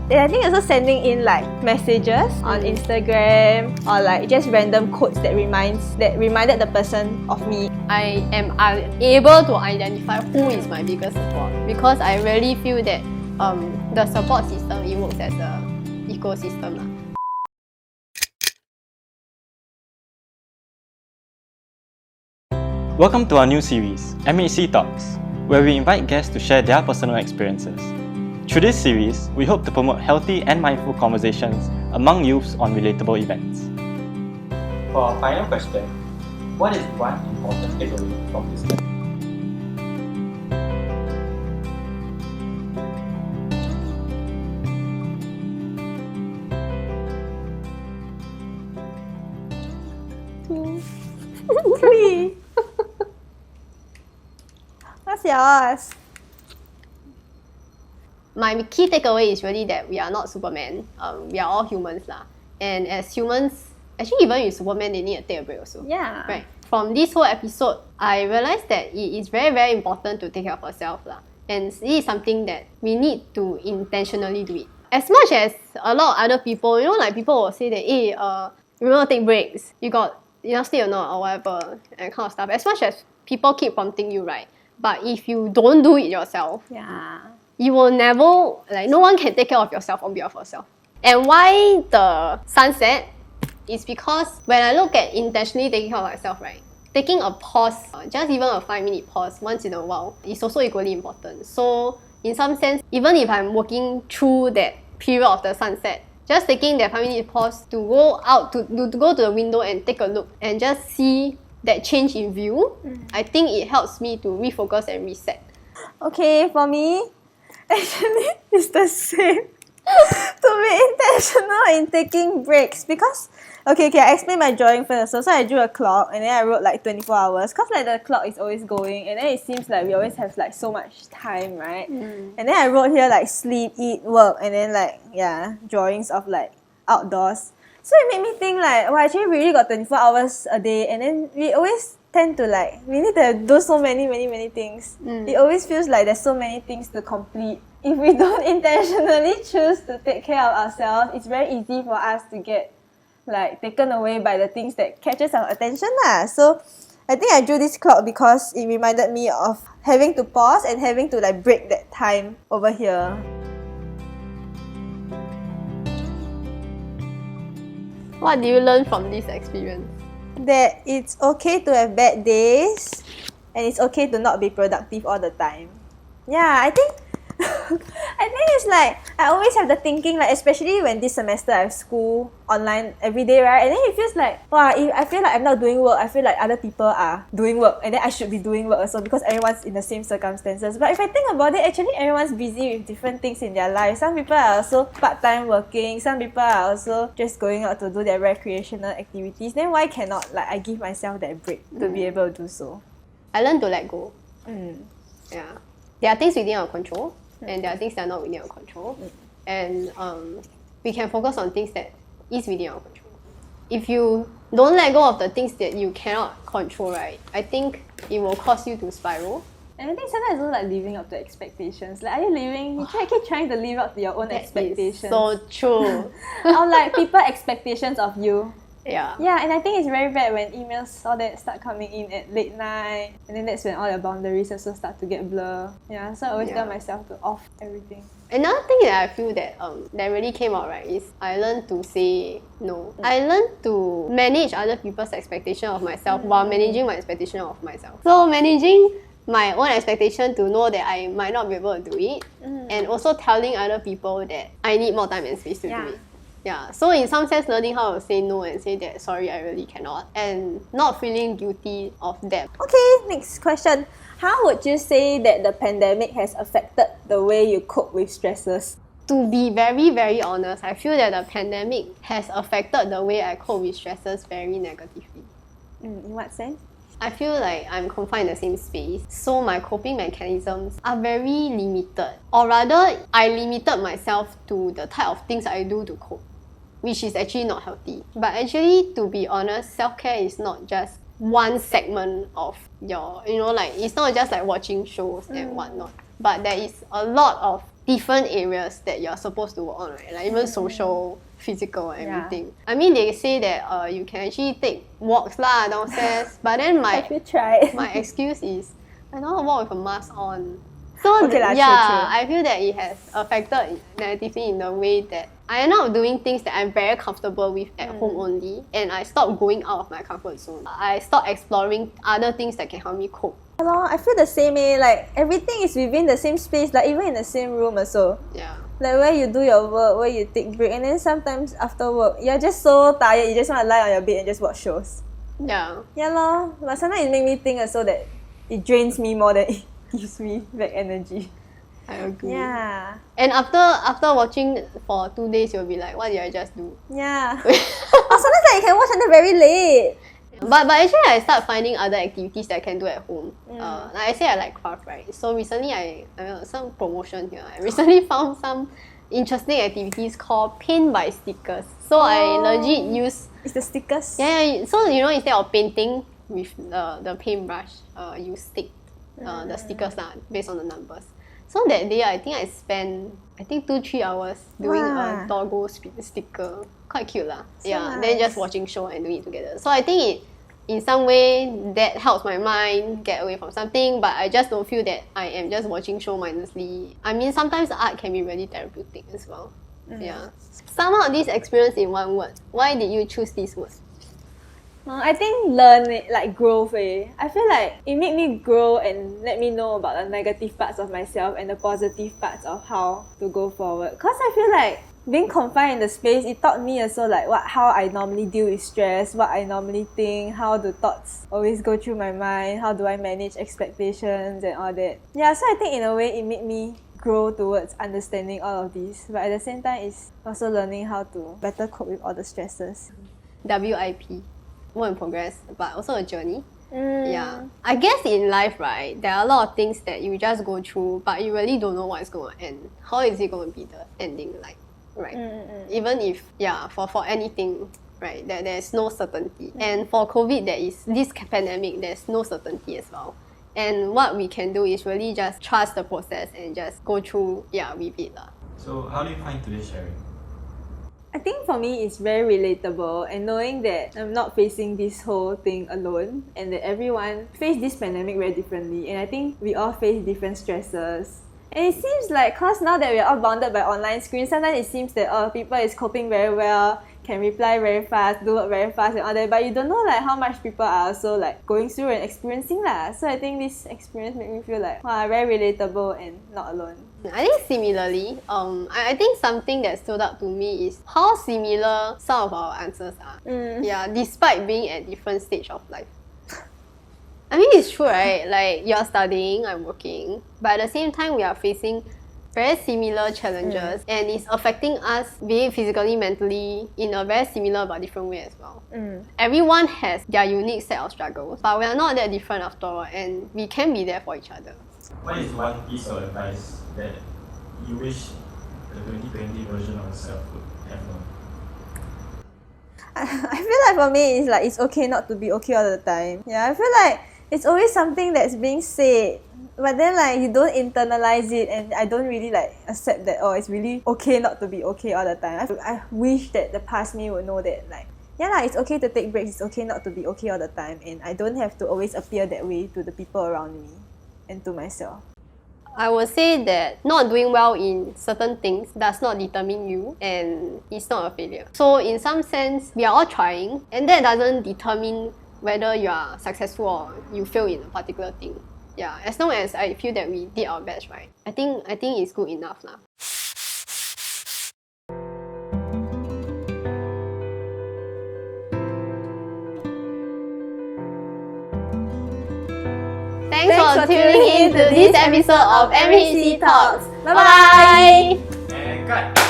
And I think also sending in like messages on Instagram or like just random quotes that reminded the person of me. I am unable to identify who is my biggest support because I really feel that the support system, it works as a ecosystem lah. Welcome to our new series, MHCTalks, where we invite guests to share their personal experiences. Through this series, we hope to promote healthy and mindful conversations among youths on relatable events. For our final question, what is one important takeaway from this lesson? Three. What's yours? My key takeaway is really that we are not Superman. We are all humans lah. And as humans, actually even with Superman, they need to take a break also. Yeah. Right. From this whole episode, I realized that it is very, very important to take care of ourselves lah. And it is something that we need to intentionally do it. As much as a lot of other people, like people will say that, hey, remember to take breaks. You got enough sleep or not, or whatever, and kind of stuff. As much as people keep prompting you, right? But if you don't do it yourself, you will never, no one can take care of yourself on behalf of yourself. And why the sunset is because when I look at intentionally taking care of myself, right, taking a pause, just even a 5-minute pause once in a while is also equally important. So in some sense, even if I'm working through that period of the sunset, just taking that 5-minute pause to go out, to go to the window and take a look and just see that change in view, I think it helps me to refocus and reset. Okay, for me, actually, it's the same. To be intentional in taking breaks because, okay, I explain my drawing first. So I drew a clock and then I wrote like 24 hours because like the clock is always going and then it seems like we always have like so much time, right? And then I wrote here like sleep, eat, work, and then like, drawings of like outdoors. So it made me think like, well, actually we really got 24 hours a day and then we always tend to like, we need to do so many things. It always feels like there's so many things to complete. If we don't intentionally choose to take care of ourselves, it's very easy for us to get like taken away by the things that catches our attention lah. So I think I drew this clock because it reminded me of having to pause and having to like break that time over here. What do you learn from this experience? That it's okay to have bad days and it's okay to not be productive all the time. Yeah, I think it's like I always have the thinking like, especially when this semester I have school online every day, right? And then it feels like, wow, if I feel like I'm not doing work, I feel like other people are doing work and then I should be doing work also because everyone's in the same circumstances. But if I think about it, actually everyone's busy with different things in their life. Some people are also part-time working, some people are also just going out to do their recreational activities. Then why cannot like I give myself that break to be able to do so? I learned to let go. Yeah. There are things within our control and there are things that are not within our control. And we can focus on things that is within our control. If you don't let go of the things that you cannot control, right, I think it will cause you to spiral. And I think sometimes it's also like living up to expectations. Like, are you living? You keep trying to live up to your own expectations. So true. Or like people expectations of you. Yeah. Yeah, and I think it's very bad when emails all that start coming in at late night, and then that's when all the boundaries also start to get blur. Yeah, so I always tell myself to off everything. Another thing that I feel that that really came out, right, is I learned to say no. I learned to manage other people's expectation of myself while managing my expectation of myself. So managing my own expectation to know that I might not be able to do it, and also telling other people that I need more time and space to do it. Yeah, so in some sense, learning how to say no and say that, sorry, I really cannot, and not feeling guilty of that. Okay, next question. How would you say that the pandemic has affected the way you cope with stresses? To be very, very honest, I feel that the pandemic has affected the way I cope with stresses very negatively. In what sense? I feel like I'm confined in the same space, so my coping mechanisms are very limited. Or rather, I limited myself to the type of things I do to cope, which is actually not healthy. But actually, to be honest, self-care is not just one segment of your, it's not just like watching shows and whatnot. But there is a lot of different areas that you're supposed to work on, right? Like even social, physical, everything. I mean, they say that you can actually take walks lah downstairs, but then Have you tried? my excuse is I don't want to walk with a mask on. So Okay lah, yeah, true. I feel that it has affected negatively in the way that I end up doing things that I'm very comfortable with at home only, and I stop going out of my comfort zone. I stop exploring other things that can help me cope. I feel the same like everything is within the same space, like even in the same room also. Yeah. Like where you do your work, where you take break, and then sometimes after work, you're just so tired, you just want to lie on your bed and just watch shows. Yeah. Yeah lor, but sometimes it make me think also that it drains me more than it gives me back energy. I agree. Yeah. And after watching for 2 days, you'll be like, what did I just do? Yeah. Sometimes like, you can watch until very late. But actually, I start finding other activities that I can do at home. Like I say, I like craft, right? So recently, I some promotion here. I recently found some interesting activities called paint by stickers. So I legit use... It's the stickers? Yeah, so instead of painting with the paintbrush, you stick the stickers lah, based on the numbers. So that day, I think I spent 2-3 hours doing a doggo sticker. Quite cute lah. So yeah, nice. then just watching show and doing it together. So I think in some way that helps my mind get away from something, but I just don't feel that I am just watching show mindlessly. I mean, sometimes art can be really therapeutic as well. Yeah. Sum up this experience in one word. Why did you choose this word? I think like growth. I feel like it made me grow and let me know about the negative parts of myself and the positive parts of how to go forward. Cause I feel like being confined in the space, it taught me also like how I normally deal with stress, what I normally think, how the thoughts always go through my mind, how do I manage expectations and all that. Yeah, so I think in a way it made me grow towards understanding all of these. But at the same time, it's also learning how to better cope with all the stresses. WIP. Work in progress, but also a journey. Yeah. I guess in life, right, there are a lot of things that you just go through, but you really don't know what is going to end. How is it going to be the ending like, right? Even if, for anything, right, there's no certainty. And for COVID, there is this pandemic, there's no certainty as well. And what we can do is really just trust the process and just go through, with it lah. So how do you find today's sharing? I think for me it's very relatable, and knowing that I'm not facing this whole thing alone and that everyone face this pandemic very differently, and I think we all face different stresses. And it seems like, cause now that we're all bounded by online screens, sometimes it seems that people is coping very well, can reply very fast, do work very fast and all that, but you don't know like how much people are also like going through and experiencing lah. So I think this experience made me feel like very relatable and not alone. I think similarly, I think something that stood out to me is how similar some of our answers are. Yeah, despite being at different stage of life. I mean, it's true, right? Like, you're studying, I'm working, but at the same time, we are facing very similar challenges, and it's affecting us, be it physically, mentally, in a very similar but different way as well. Everyone has their unique set of struggles, but we are not that different after all, and we can be there for each other. What is one piece of advice that you wish the 2020 version of yourself would have known? I feel like for me, it's like it's okay not to be okay all the time. Yeah, I feel like it's always something that's being said, but then like you don't internalize it, and I don't really like accept that it's really okay not to be okay all the time. I wish that the past me would know that like, it's okay to take breaks, it's okay not to be okay all the time, and I don't have to always appear that way to the people around me and to myself. I would say that not doing well in certain things does not determine you, and it's not a failure. So in some sense, we are all trying, and that doesn't determine whether you are successful or you fail in a particular thing. Yeah, as long as I feel that we did our best, right? I think it's good enough lah. Thanks for tuning in to this episode of MHCTalks. Bye bye! And cut!